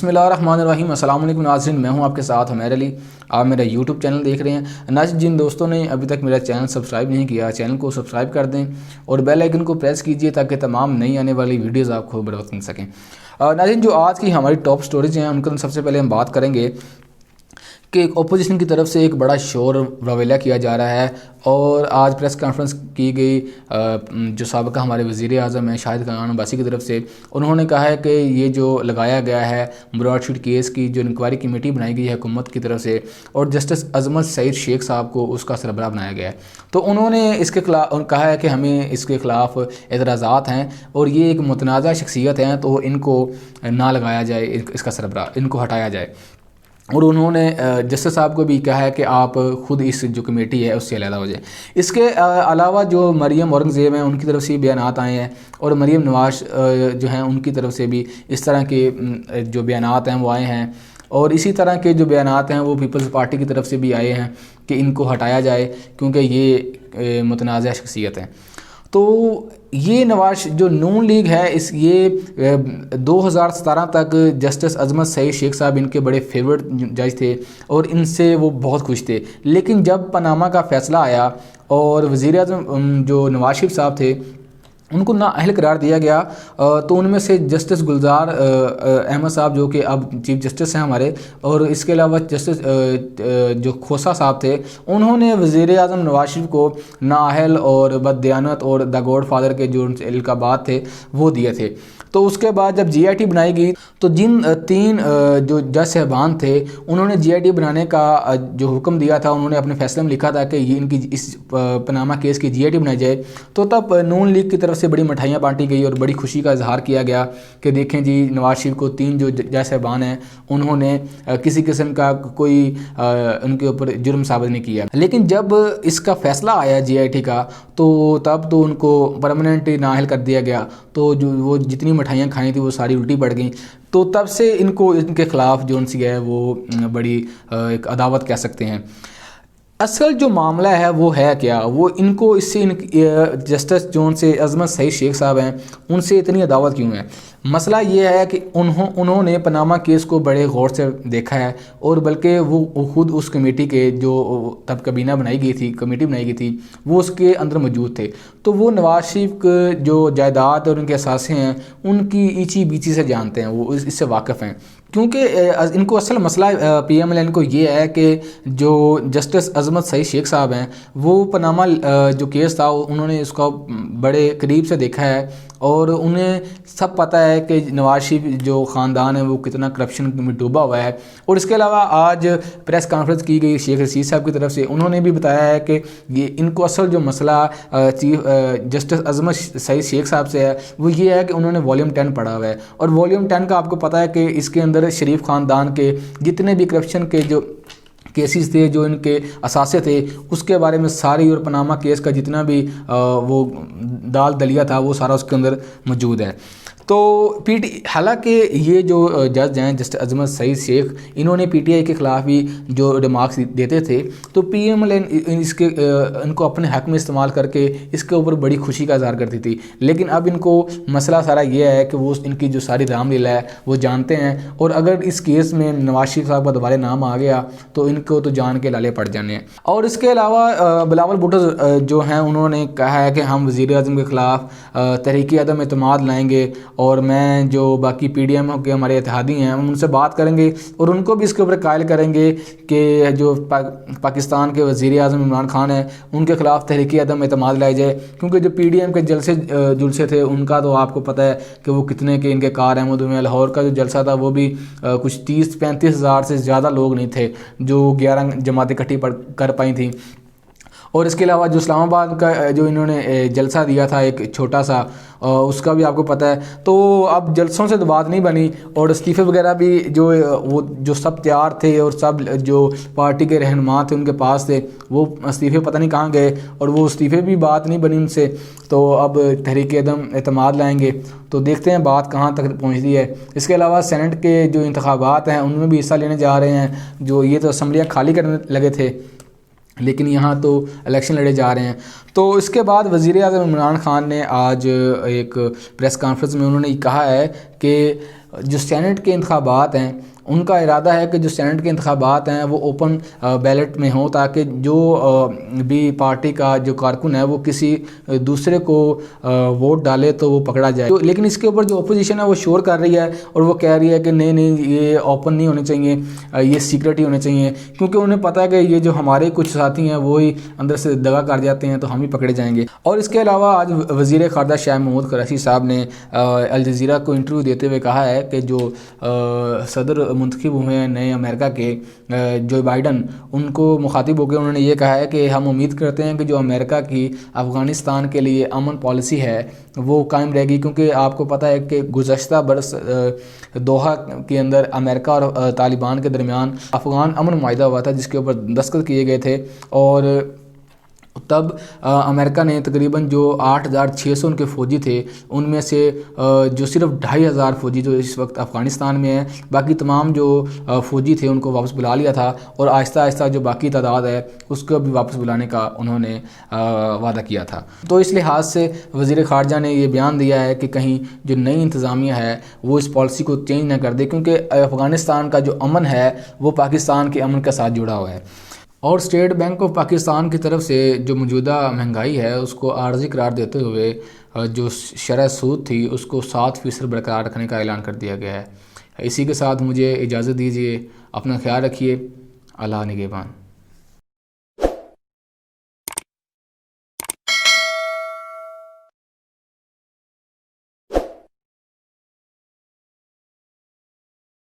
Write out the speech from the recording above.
بسم اللہ الرحمن الرحیم۔ السلام علیکم ناظرین، میں ہوں آپ کے ساتھ عمیر علی۔ آپ میرا یوٹیوب چینل دیکھ رہے ہیں۔ ناظرین، جن دوستوں نے ابھی تک میرا چینل سبسکرائب نہیں کیا، چینل کو سبسکرائب کر دیں اور بیل آئیکن کو پریس کیجئے تاکہ تمام نئی آنے والی ویڈیوز آپ کو بر وقت مل سکیں۔ ناظرین، جو آج کی ہماری ٹاپ سٹوریز ہیں ان کا سب سے پہلے ہم بات کریں گے کہ ایک اپوزیشن کی طرف سے ایک بڑا شور رویلا کیا جا رہا ہے، اور آج پریس کانفرنس کی گئی جو سابقہ ہمارے وزیر اعظم ہیں شاہد خاقان عباسی کی طرف سے، انہوں نے کہا ہے کہ یہ جو لگایا گیا ہے مراد شیٹ کیس کی جو انکوائری کمیٹی بنائی گئی ہے حکومت کی طرف سے، اور جسٹس عظمت سعید شیخ صاحب کو اس کا سربراہ بنایا گیا ہے، تو انہوں نے اس کے خلاف کہا ہے کہ ہمیں اس کے خلاف اعتراضات ہیں اور یہ ایک متنازع شخصیت ہیں، تو ان کو نہ لگایا جائے، اس کا سربراہ ان کو ہٹایا جائے۔ اور انہوں نے جسٹس صاحب کو بھی کہا ہے کہ آپ خود اس جو کمیٹی ہے اس سے علیحدہ ہو جائیں۔ اس کے علاوہ جو مریم اورنگزیب ہیں ان کی طرف سے بیانات آئے ہیں، اور مریم نواز جو ہیں ان کی طرف سے بھی اس طرح کے جو بیانات ہیں وہ آئے ہیں، اور اسی طرح کے جو بیانات ہیں وہ پیپلز پارٹی کی طرف سے بھی آئے ہیں کہ ان کو ہٹایا جائے کیونکہ یہ متنازع شخصیت ہیں۔ تو یہ نواز جو نون لیگ ہے یہ 2017 تک جسٹس عظمت سعید شیخ صاحب ان کے بڑے فیورٹ جج تھے اور ان سے وہ بہت خوش تھے، لیکن جب پاناما کا فیصلہ آیا اور وزیر اعظم جو نواز شریف صاحب تھے ان کو نااہل قرار دیا گیا، تو ان میں سے جسٹس گلزار احمد صاحب جو کہ اب چیف جسٹس ہیں ہمارے، اور اس کے علاوہ جسٹس جو کھوسہ صاحب تھے، انہوں نے وزیر اعظم نواز شریف کو نااہل اور بددیانت اور دا گاڈ فادر کے جو القابات تھے وہ دیے تھے۔ تو اس کے بعد جب جی آئی ٹی بنائی گئی تو جن تین جو جج صاحبان تھے انہوں نے جی آئی ٹی بنانے کا جو حکم دیا تھا، انہوں نے اپنے فیصلے میں لکھا تھا کہ یہ ان کی اس پاناما کیس کی جی آئی ٹی بنائی جائے، تو تب نون لیگ کی طرف سے بڑی مٹھائیاں بانٹی گئی اور بڑی خوشی کا اظہار کیا گیا کہ دیکھیں جی نواز شریف کو تین جو جج صاحبان ہیں انہوں نے کسی قسم کا کوئی ان کے اوپر جرم ثابت نہیں کیا۔ لیکن جب اس کا فیصلہ آیا جی آئی ٹی کا تو تب تو ان کو پرماننٹ نااہل کر دیا گیا، تو جو وہ جتنی مٹھائیاں کھائی تھیں وہ ساری الٹی پڑ گئیں، تو تب سے ان کو ان کے خلاف جو ان سے ہے وہ بڑی ایک عداوت کہہ سکتے ہیں۔ اصل جو معاملہ ہے وہ ہے کیا، وہ ان کو اس سے جسٹس جون سے عظمت سعید شیخ صاحب ہیں ان سے اتنی عداوت کیوں ہے؟ مسئلہ یہ ہے کہ انہوں نے پاناما کیس کو بڑے غور سے دیکھا ہے، اور بلکہ وہ خود اس کمیٹی کے جو تب کابینہ بنائی گئی تھی، کمیٹی بنائی گئی تھی، وہ اس کے اندر موجود تھے، تو وہ نواز شریف کے جو جائیداد اور ان کے اثاثے ہیں ان کی ایچی بیچی سے جانتے ہیں، وہ اس سے واقف ہیں، کیونکہ ان کو اصل مسئلہ پی ایم ایل این کو یہ ہے کہ جو جسٹس عظمت سعید شیخ صاحب ہیں وہ پاناما جو کیس تھا انہوں نے اس کو بڑے قریب سے دیکھا ہے، اور انہیں سب پتہ ہے کہ نواز شریف جو خاندان ہے وہ کتنا کرپشن میں ڈوبا ہوا ہے۔ اور اس کے علاوہ آج پریس کانفرنس کی گئی شیخ رشید صاحب کی طرف سے، انہوں نے بھی بتایا ہے کہ یہ ان کو اصل جو مسئلہ چیف جسٹس عظمت سعید شیخ صاحب سے ہے وہ یہ ہے کہ انہوں نے والیوم 10 پڑھا ہوا ہے، اور والیوم 10 کا آپ کو پتہ ہے کہ اس کے اندر شریف خاندان کے جتنے بھی کرپشن کے جو کیسز تھے، جو ان کے اثاثے تھے، اس کے بارے میں ساری، اور پاناما کیس کا جتنا بھی وہ دال دلیا تھا وہ سارا اس کے اندر موجود ہے۔ تو حالانکہ یہ جو جج ہیں جسٹس عظمت سعید شیخ، انہوں نے پی ٹی آئی کے خلاف بھی جو ریمارکس دیتے تھے تو پی ایم ایل این ان کو اپنے حق میں استعمال کر کے اس کے اوپر بڑی خوشی کا اظہار کرتی تھی، لیکن اب ان کو مسئلہ سارا یہ ہے کہ وہ ان کی جو ساری رام لیلا ہے وہ جانتے ہیں، اور اگر اس کیس میں نواز شریف صاحب کا دوبارہ نام آ گیا تو ان کو تو جان کے لالے پڑ جانے ہیں۔ اور اس کے علاوہ بلاول بھٹو جو ہیں انہوں نے کہا ہے کہ ہم وزیر اعظم کے خلاف تحریک عدم اعتماد لائیں گے، اور میں جو باقی پی ڈی ایم کے ہمارے اتحادی ہیں ہم ان سے بات کریں گے اور ان کو بھی اس کے اوپر قائل کریں گے کہ جو پاکستان کے وزیر اعظم عمران خان ہیں ان کے خلاف تحریک عدم اعتماد لائی جائے، کیونکہ جو پی ڈی ایم کے جلسے تھے ان کا تو آپ کو پتہ ہے کہ وہ کتنے کے ان کے کارآمد ہوئے ہیں۔ لاہور کا جو جلسہ تھا وہ بھی کچھ 30-35 ہزار سے زیادہ لوگ نہیں تھے جو 11 جماعتیں اکٹھی کر پائی تھیں، اور اس کے علاوہ جو اسلام آباد کا جو انہوں نے جلسہ دیا تھا ایک چھوٹا سا، اس کا بھی آپ کو پتہ ہے، تو اب جلسوں سے تو بات نہیں بنی، اور استعفے وغیرہ بھی جو سب تیار تھے اور سب جو پارٹی کے رہنما تھے ان کے پاس تھے وہ استعفے پتہ نہیں کہاں گئے، اور وہ استعفے بھی بات نہیں بنی ان سے، تو اب تحریک عدم اعتماد لائیں گے، تو دیکھتے ہیں بات کہاں تک پہنچتی ہے۔ اس کے علاوہ سینٹ کے جو انتخابات ہیں ان میں بھی حصہ لینے جا رہے ہیں، جو یہ تو اسمبلیاں خالی کرنے لگے تھے لیکن یہاں تو الیکشن لڑے جا رہے ہیں۔ تو اس کے بعد وزیر اعظم عمران خان نے آج ایک پریس کانفرنس میں انہوں نے کہا ہے کہ جو سینٹ کے انتخابات ہیں ان کا ارادہ ہے کہ جو سینٹ کے انتخابات ہیں وہ اوپن بیلٹ میں ہوں، تاکہ جو بھی پارٹی کا جو کارکن ہے وہ کسی دوسرے کو ووٹ ڈالے تو وہ پکڑا جائے۔ لیکن اس کے اوپر جو اپوزیشن ہے وہ شور کر رہی ہے اور وہ کہہ رہی ہے کہ نہیں یہ اوپن نہیں ہونے چاہیے، یہ سیکرٹ ہی ہونے چاہیے، کیونکہ انہیں پتہ ہے کہ یہ جو ہمارے کچھ ساتھی ہیں وہی اندر سے دغا کر جاتے ہیں تو ہم ہی پکڑے جائیں گے۔ اور اس کے علاوہ آج وزیر خارجہ شاہ محمود قریشی صاحب نے الجزیرہ کو انٹرویو دیتے ہوئے کہا ہے کہ جو صدر منتخب ہوئے ہیں نئے امریکہ کے جو بائیڈن، ان کو مخاطب ہو کے انہوں نے یہ کہا ہے کہ ہم امید کرتے ہیں کہ جو امریکہ کی افغانستان کے لیے امن پالیسی ہے وہ قائم رہے گی، کیونکہ آپ کو پتہ ہے کہ گزشتہ برس دوحہ کے اندر امریکہ اور طالبان کے درمیان افغان امن معاہدہ ہوا تھا جس کے اوپر دستخط کیے گئے تھے، اور تب امریکہ نے تقریباً جو 8600 ان کے فوجی تھے ان میں سے جو صرف 2500 فوجی جو اس وقت افغانستان میں ہیں، باقی تمام جو فوجی تھے ان کو واپس بلا لیا تھا، اور آہستہ آہستہ جو باقی تعداد ہے اس کو بھی واپس بلانے کا انہوں نے وعدہ کیا تھا۔ تو اس لحاظ سے وزیر خارجہ نے یہ بیان دیا ہے کہ کہیں جو نئی انتظامیہ ہے وہ اس پالیسی کو چینج نہ کر دے، کیونکہ افغانستان کا جو امن ہے وہ پاکستان کے امن کے ساتھ جڑا ہوا ہے۔ اور اسٹیٹ بینک آف پاکستان کی طرف سے جو موجودہ مہنگائی ہے اس کو عارضی قرار دیتے ہوئے جو شرح سود تھی اس کو 7% برقرار رکھنے کا اعلان کر دیا گیا ہے۔ اسی کے ساتھ مجھے اجازت دیجیے، اپنا خیال رکھیے، اللہ نگہبان۔